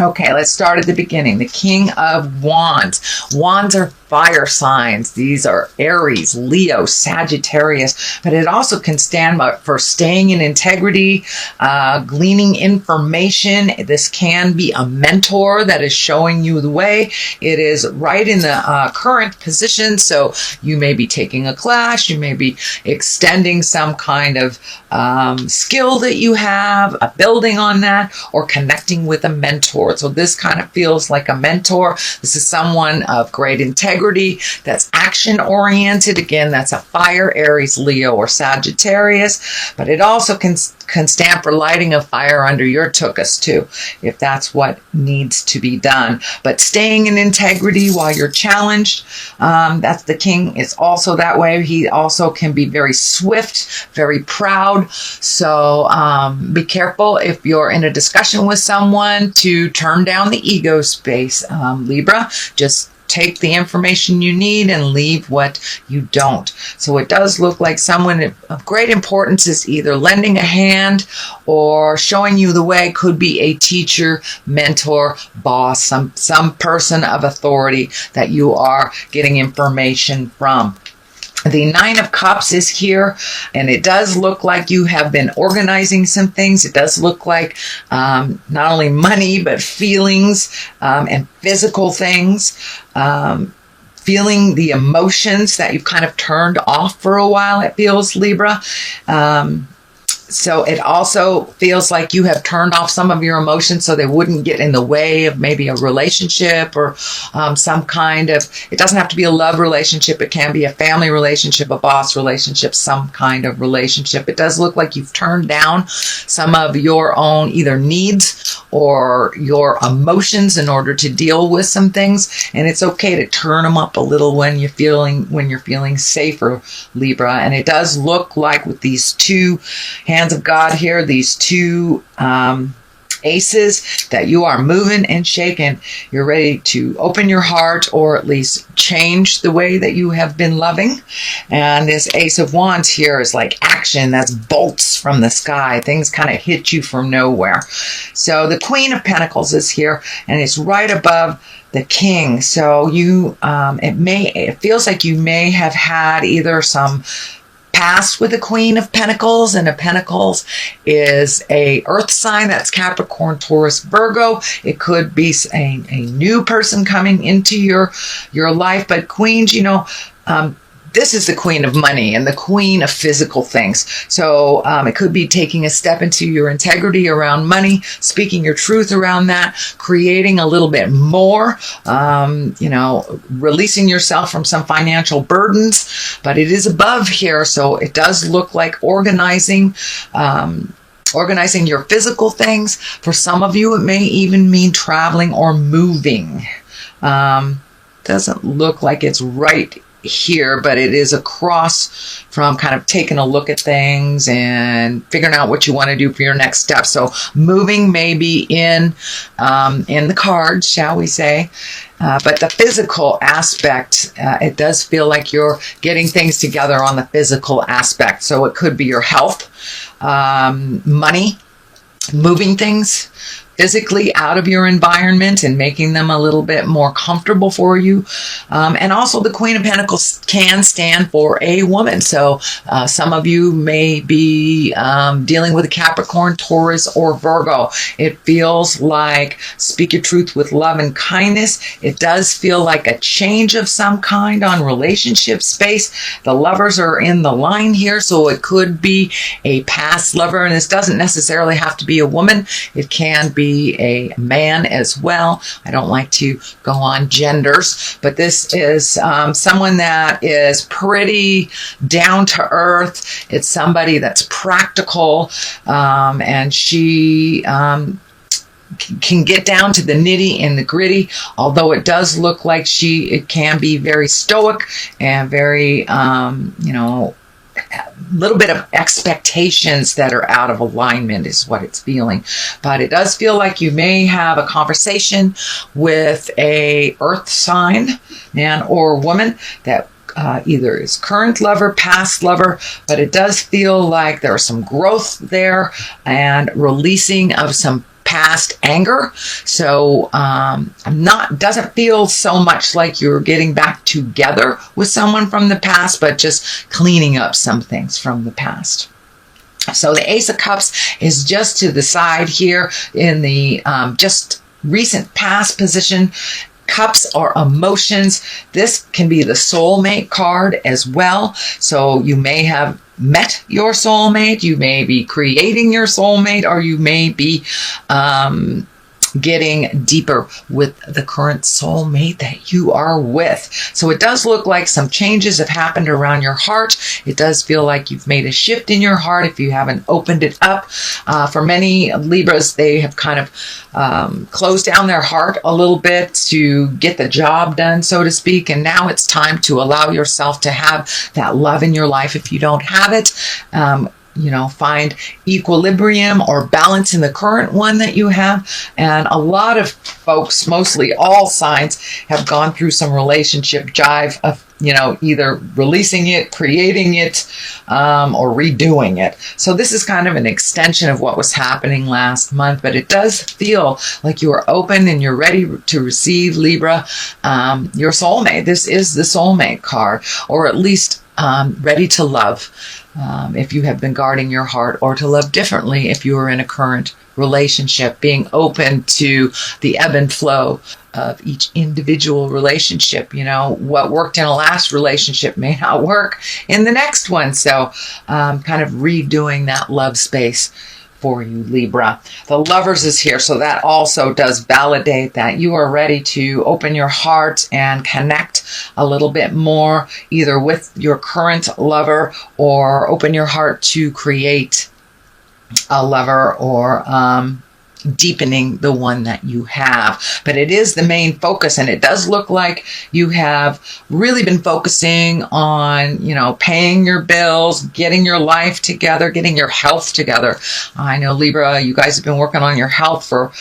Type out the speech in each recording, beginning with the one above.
Okay, let's start at the beginning. The King of Wands. Wands are fire signs. These are Aries, Leo, Sagittarius, but it also can stand for staying in integrity, gleaning information. This can be a mentor that is showing you the way. It is right in the current position, so you may be taking a class, you may be extending some kind of skill that you have, building on that, or connecting with a mentor. So this kind of feels like a mentor. This is someone of great integrity that's action oriented. Again, that's a fire, Aries, Leo, or Sagittarius, but it also can stand for lighting a fire under your tuchus too, if that's what needs to be done. But staying in integrity while you're challenged, that's the king is also that way. He also can be very swift, very proud. So be careful if you're in a discussion with someone to turn down the ego space, Libra. Just take the information you need and leave what you don't. So it does look like someone of great importance is either lending a hand or showing you the way. Could be a teacher, mentor, boss, some person of authority that you are getting information from. The Nine of Cups is here, and it does look like you have been organizing some things. It does look like not only money, but feelings and physical things. Feeling the emotions that you've kind of turned off for a while, it feels, Libra. So it also feels like you have turned off some of your emotions so they wouldn't get in the way of maybe a relationship or some kind of, it doesn't have to be a love relationship. It can be a family relationship, a boss relationship, some kind of relationship. It does look like you've turned down some of your own either needs or your emotions in order to deal with some things. And it's okay to turn them up a little when you're feeling safer, Libra. And it does look like with these two hands of God here, these two aces, that you are moving and shaking. You're ready to open your heart or at least change the way that you have been loving. And this Ace of Wands here is like action. That's bolts from the sky. Things kind of hit you from nowhere. So the Queen of Pentacles is here, and it's right above the King. So you, it feels like you may have had either some past with the Queen of Pentacles, and a Pentacles is a earth sign. That's Capricorn, Taurus, Virgo. It could be a new person coming into your life, but Queens, this is the Queen of money and the Queen of physical things. So it could be taking a step into your integrity around money, speaking your truth around that, creating a little bit more, releasing yourself from some financial burdens. But it is above here, so it does look like organizing your physical things. For some of you, it may even mean traveling or moving. Doesn't look like it's right here, but it is across from kind of taking a look at things and figuring out what you want to do for your next step. So moving may be in the cards, shall we say. But the physical aspect, it does feel like you're getting things together on the physical aspect. So it could be your health, money, moving things physically out of your environment and making them a little bit more comfortable for you. And also the Queen of Pentacles can stand for a woman. So some of you may be dealing with a Capricorn, Taurus, or Virgo. It feels like speak your truth with love and kindness. It does feel like a change of some kind on relationship space. The lovers are in the line here, so it could be a past lover, and this doesn't necessarily have to be a woman. It can be a man as well. I don't like to go on genders, but this is someone that is pretty down to earth. It's somebody that's practical, and she can get down to the nitty and the gritty, although it does look like it can be very stoic and very, little bit of expectations that are out of alignment is what it's feeling. But it does feel like you may have a conversation with a earth sign, man or woman, that either is current lover, past lover, but it does feel like there's some growth there and releasing of some past anger. So doesn't feel so much like you're getting back together with someone from the past, but just cleaning up some things from the past. So the Ace of Cups is just to the side here in the just recent past position. Cups are emotions. This can be the soulmate card as well. So you may have met your soulmate, you may be creating your soulmate, or you may be getting deeper with the current soulmate that you are with. So it does look like some changes have happened around your heart. It does feel like you've made a shift in your heart if you haven't opened it up. For many Libras, they have kind of closed down their heart a little bit to get the job done, so to speak. And now it's time to allow yourself to have that love in your life if you don't have it. Find equilibrium or balance in the current one that you have. And a lot of folks, mostly all signs, have gone through some relationship jive of, either releasing it, creating it, or redoing it. So this is kind of an extension of what was happening last month, but it does feel like you are open and you're ready to receive, Libra, your soulmate. This is the soulmate card, or at least ready to love. If you have been guarding your heart, or to love differently if you are in a current relationship, being open to the ebb and flow of each individual relationship. What worked in a last relationship may not work in the next one. So kind of redoing that love space for you, Libra. The Lovers is here, so that also does validate that you are ready to open your heart and connect a little bit more, either with your current lover, or open your heart to create a lover, or deepening the one that you have. But it is the main focus, and it does look like you have really been focusing on, paying your bills, getting your life together, getting your health together. I know, Libra, you guys have been working on your health for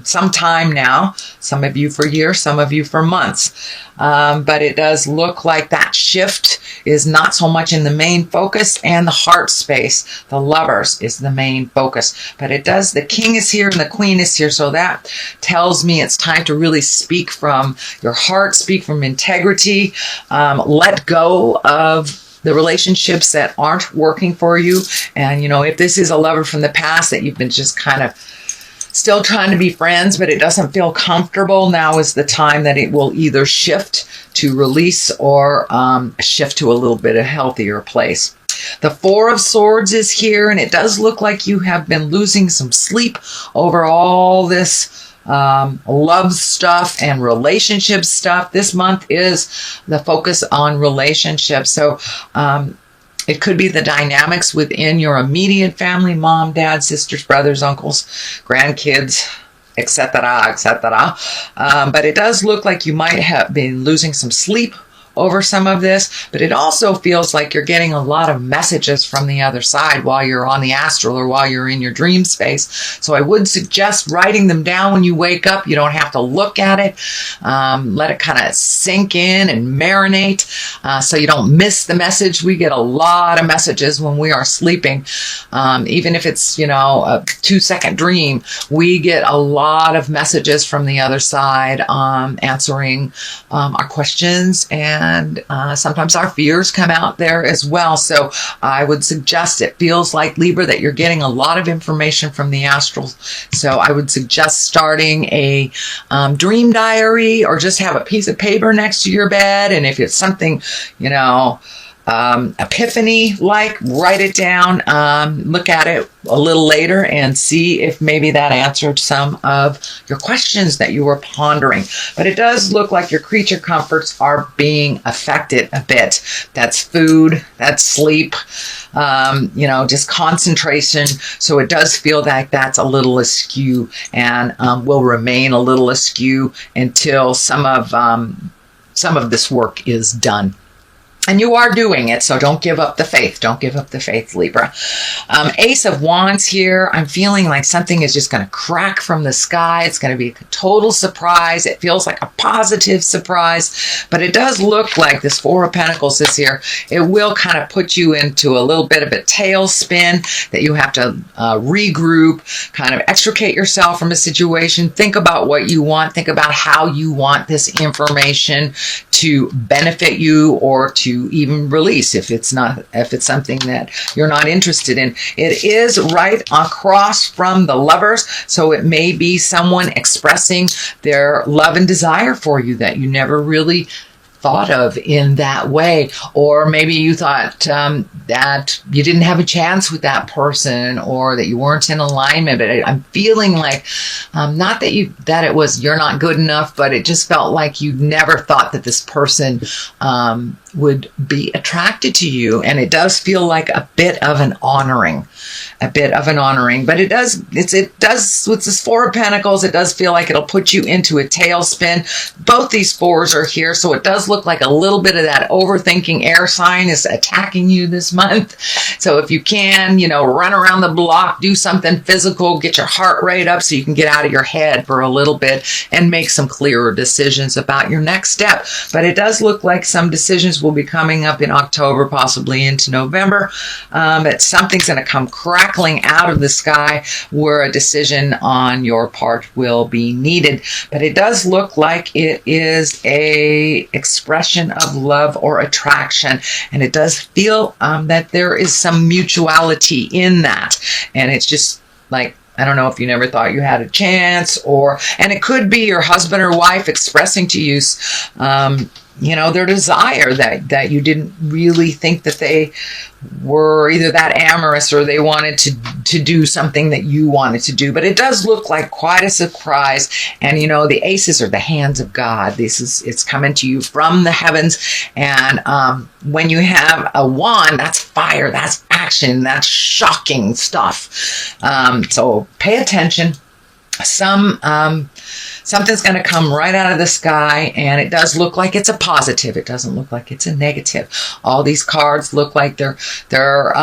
some time now. Some of you for years, some of you for months. But it does look like that shift is not so much in the main focus, and the heart space, the Lovers, is the main focus. But the King is here and the Queen is here, so that tells me it's time to really speak from your heart, speak from integrity, let go of the relationships that aren't working for you. And, if this is a lover from the past that you've been just kind of still trying to be friends, but it doesn't feel comfortable, now is the time that it will either shift to release, or shift to a little bit of healthier place. The Four of Swords is here, and it does look like you have been losing some sleep over all this love stuff and relationship stuff. This month is the focus on relationships. So it could be the dynamics within your immediate family, mom, dad, sisters, brothers, uncles, grandkids, etc., etc. But it does look like you might have been losing some sleep over some of this, but it also feels like you're getting a lot of messages from the other side while you're on the astral, or while you're in your dream space. So I would suggest writing them down when you wake up. You don't have to look at it. Let it kind of sink in and marinate, so you don't miss the message. We get a lot of messages when we are sleeping. Even if it's, a 2-second dream, we get a lot of messages from the other side, answering our questions, and sometimes our fears come out there as well. So I would suggest, it feels like, Libra, that you're getting a lot of information from the astral. So I would suggest starting a dream diary, or just have a piece of paper next to your bed. And if it's something, epiphany, write it down, look at it a little later, and see if maybe that answered some of your questions that you were pondering. But it does look like your creature comforts are being affected a bit. That's food, that's sleep, just concentration. So it does feel like that's a little askew, and will remain a little askew until some of this work is done. And you are doing it, so don't give up the faith. Don't give up the faith, Libra. Ace of Wands here. I'm feeling like something is just going to crack from the sky. It's going to be a total surprise. It feels like a positive surprise, but it does look like this Four of Pentacles is here. It will kind of put you into a little bit of a tailspin that you have to regroup, kind of extricate yourself from a situation. Think about what you want. Think about how you want this information to benefit you or to even release if it's something that you're not interested in. It is right across from the Lovers, so it may be someone expressing their love and desire for you that you never really thought of in that way, or maybe you thought that you didn't have a chance with that person, or that you weren't in alignment. But I'm feeling like not that it was you're not good enough, but it just felt like you never thought that this person would be attracted to you. And it does feel like a bit of an honoring, but it does with this Four of Pentacles, it does feel like it'll put you into a tailspin. Both these fours are here, so it does look like a little bit of that overthinking air sign is attacking you this month. So if you can, run around the block, do something physical, get your heart rate up so you can get out of your head for a little bit and make some clearer decisions about your next step. But it does look like some decisions will be coming up in October, possibly into November. But something's going to come crackling out of the sky where a decision on your part will be needed. But it does look like it is a expression of love or attraction, and it does feel that there is some mutuality in that. And it's just like, I don't know if you never thought you had a chance, and it could be your husband or wife expressing to you their desire that you didn't really think that they were either that amorous or they wanted to do something that you wanted to do. But it does look like quite a surprise. And the aces are the hands of God. It's coming to you from the heavens. And when you have a wand, that's fire, that's action, that's shocking stuff. So pay attention. Something's going to come right out of the sky, and it does look like it's a positive. It doesn't look like it's a negative. All these cards look like they're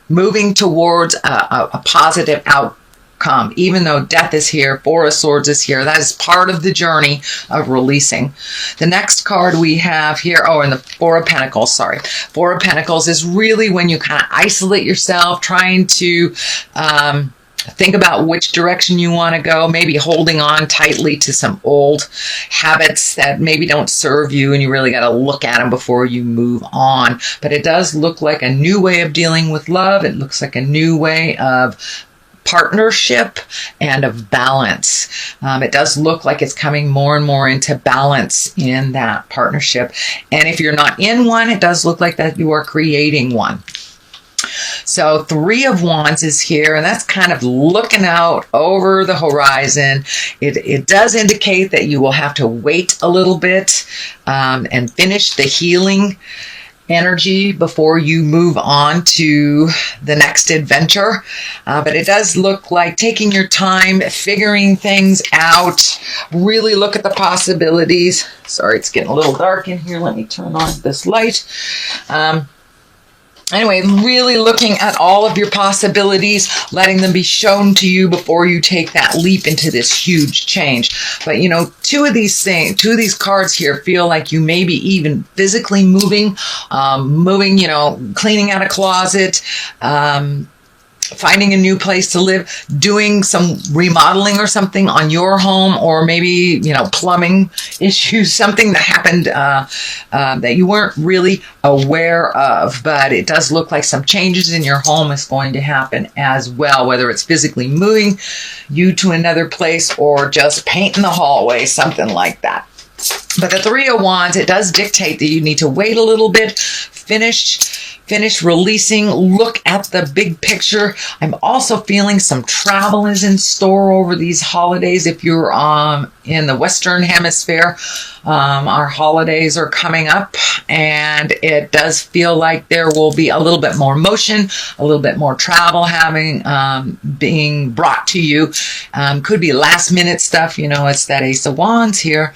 moving towards a positive outcome. Even though death is here, Four of Swords is here, that is part of the journey of releasing. The next card we have here, and the Four of Pentacles, Four of Pentacles is really when you kind of isolate yourself, trying to think about which direction you want to go, maybe holding on tightly to some old habits that maybe don't serve you, and you really got to look at them before you move on. But it does look like a new way of dealing with love. It looks like a new way of partnership and of balance. It does look like it's coming more and more into balance in that partnership. And if you're not in one, it does look like that you are creating one. So Three of Wands is here, and that's kind of looking out over the horizon. It does indicate that you will have to wait a little bit and finish the healing energy before you move on to the next adventure. But it does look like taking your time, figuring things out, really look at the possibilities. Sorry, it's getting a little dark in here. Let me turn on this light. Anyway, really looking at all of your possibilities, letting them be shown to you before you take that leap into this huge change. But, two of these cards here feel like you may be even physically moving, cleaning out a closet, finding a new place to live, doing some remodeling or something on your home, or maybe, plumbing issues, something that happened that you weren't really aware of. But it does look like some changes in your home is going to happen as well, whether it's physically moving you to another place or just painting the hallway, something like that. But the Three of Wands, it does dictate that you need to wait a little bit, finish releasing, look at the big picture. I'm also feeling some travel is in store over these holidays. If you're in the Western Hemisphere, our holidays are coming up, and it does feel like there will be a little bit more motion, a little bit more travel being brought to you. Could be last minute stuff, it's that Ace of Wands here.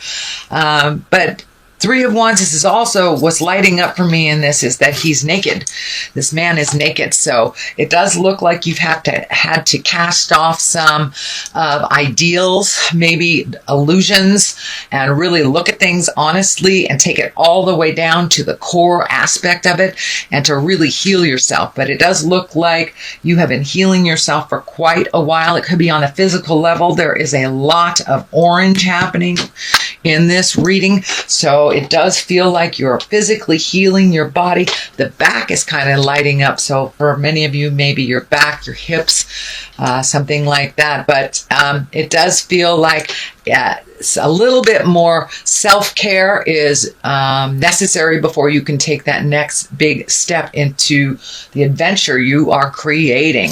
But Three of Wands, this is also what's lighting up for me in this is that he's naked. This man is naked. So it does look like you've had to cast off some ideals, maybe illusions, and really look at things honestly and take it all the way down to the core aspect of it and to really heal yourself. But it does look like you have been healing yourself for quite a while. It could be on a physical level. There is a lot of orange happening in this reading. So it does feel like you're physically healing your body. The back is kind of lighting up. So for many of you, maybe your back, your hips, something like that. But it does feel like a little bit more self-care is necessary before you can take that next big step into the adventure you are creating.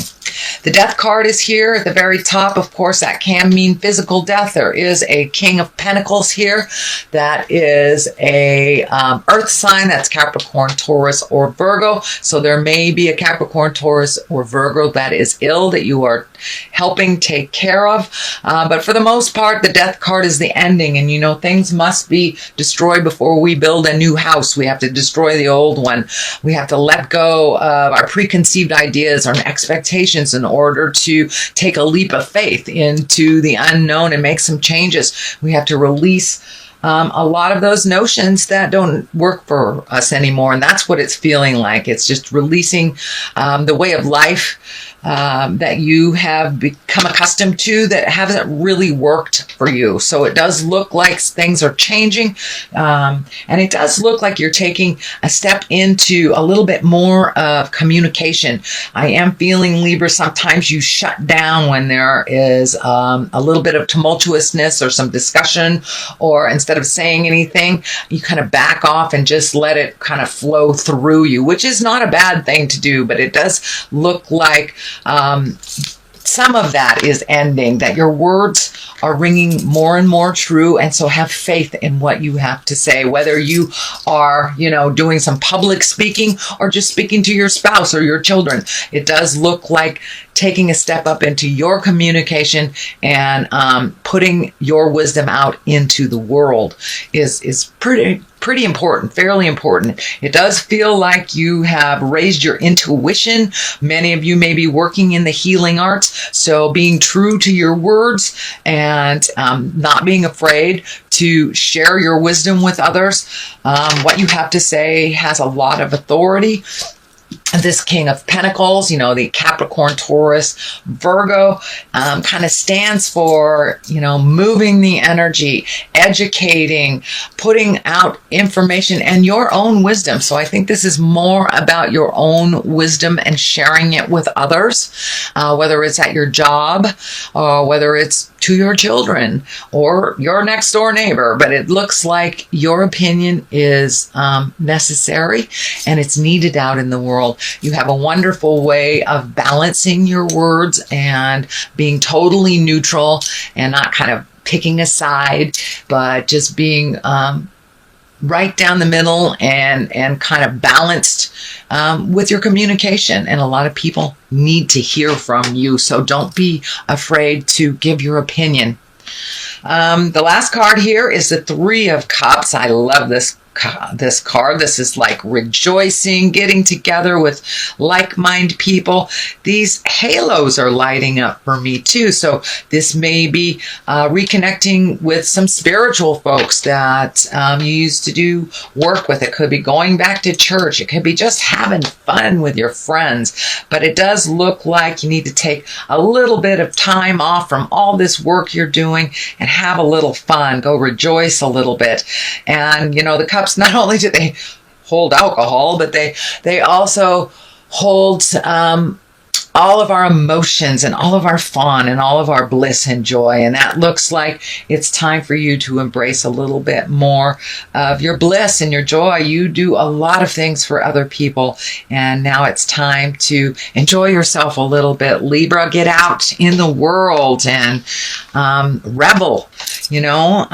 The Death card is here at the very top. Of course, that can mean physical death. There is a King of Pentacles here. That is a earth sign. That's Capricorn, Taurus, or Virgo. So there may be a Capricorn, Taurus, or Virgo that is ill that you are helping take care of. But for the most part, the Death card is the ending. And, you know, things must be destroyed before we build a new house. We have to destroy the old one. We have to let go of our preconceived ideas or expectations in order to take a leap of faith into the unknown and make some changes. We have to release a lot of those notions that don't work for us anymore. And that's what it's feeling like. It's just releasing the way of life that you have become accustomed to that hasn't really worked for you. So it does look like things are changing. And it does look like you're taking a step into a little bit more of communication. I am feeling, Libra, sometimes you shut down when there is a little bit of tumultuousness or some discussion, or instead of saying anything, you kind of back off and just let it kind of flow through you, which is not a bad thing to do, but it does look like some of that is ending, that your words are ringing more and more true. And so have faith in what you have to say, whether you are, you know, doing some public speaking or just speaking to your spouse or your children. It does look like taking a step up into your communication and putting your wisdom out into the world is pretty important, fairly important. It does feel like you have raised your intuition. Many of you may be working in the healing arts, so being true to your words and not being afraid to share your wisdom with others. What you have to say has a lot of authority. This King of Pentacles, you know, the Capricorn, Taurus, Virgo, kind of stands for, you know, moving the energy, educating, putting out information and your own wisdom. So I think this is more about your own wisdom and sharing it with others, whether it's at your job or whether it's to your children or your next door neighbor. But it looks like your opinion is necessary and it's needed out in the world. You have a wonderful way of balancing your words and being totally neutral and not kind of picking a side, but just being right down the middle and kind of balanced with your communication. And a lot of people need to hear from you. So don't be afraid to give your opinion. The last card here is the Three of Cups. I love this card. This is like rejoicing, getting together with like-minded people. These halos are lighting up for me too. So this may be reconnecting with some spiritual folks that you used to do work with. It could be going back to church. It could be just having fun with your friends. But it does look like you need to take a little bit of time off from all this work you're doing and have a little fun. Go rejoice a little bit. And, you know, the cups, not only do they hold alcohol, but they also hold all of our emotions and all of our fun and all of our bliss and joy. And that looks like it's time for you to embrace a little bit more of your bliss and your joy. You do a lot of things for other people, and now it's time to enjoy yourself a little bit. Libra, get out in the world and revel, you know.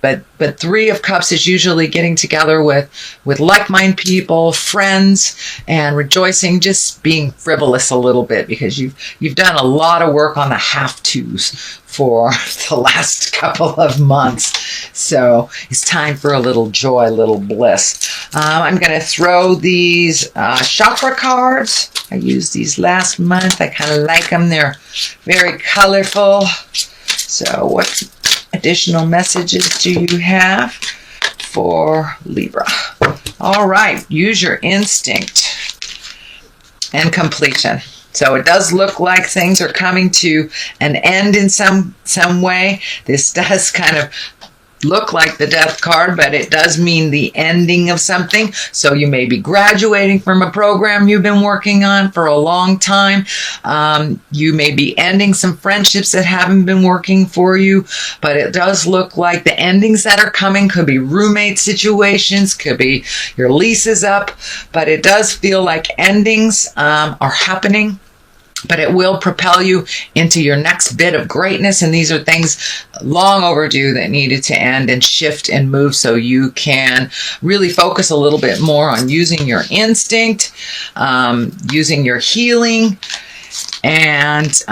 But Three of Cups is usually getting together with like-minded people, friends, and rejoicing, just being frivolous a little bit because you've done a lot of work on the have-tos for the last couple of months. So it's time for a little joy, a little bliss. I'm going to throw these chakra cards. I used these last month. I kind of like them. They're very colorful. So what additional messages do you have for Libra? All right, use your instinct and completion. So it does look like things are coming to an end in some way. This does kind of look like the death card, but it does mean the ending of something. So you may be graduating from a program you've been working on for a long time. You may be ending some friendships that haven't been working for you, but it does look like the endings that are coming could be roommate situations, could be your lease is up, but it does feel like endings are happening. But it will propel you into your next bit of greatness. And these are things long overdue that needed to end and shift and move so you can really focus a little bit more on using your instinct, using your healing, and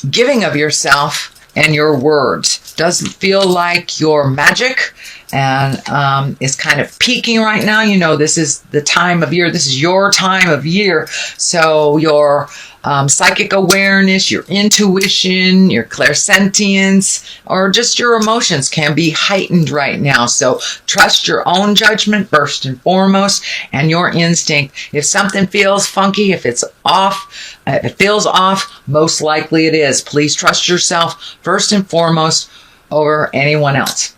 giving of yourself and your words. Does feel like your magic and is kind of peaking right now. You know, this is the time of year. This is your time of year. So your psychic awareness, your intuition, your clairsentience, or just your emotions can be heightened right now. So trust your own judgment first and foremost, and your instinct. If something feels funky, if it's off, if it feels off, most likely it is. Please trust yourself first and foremost over anyone else.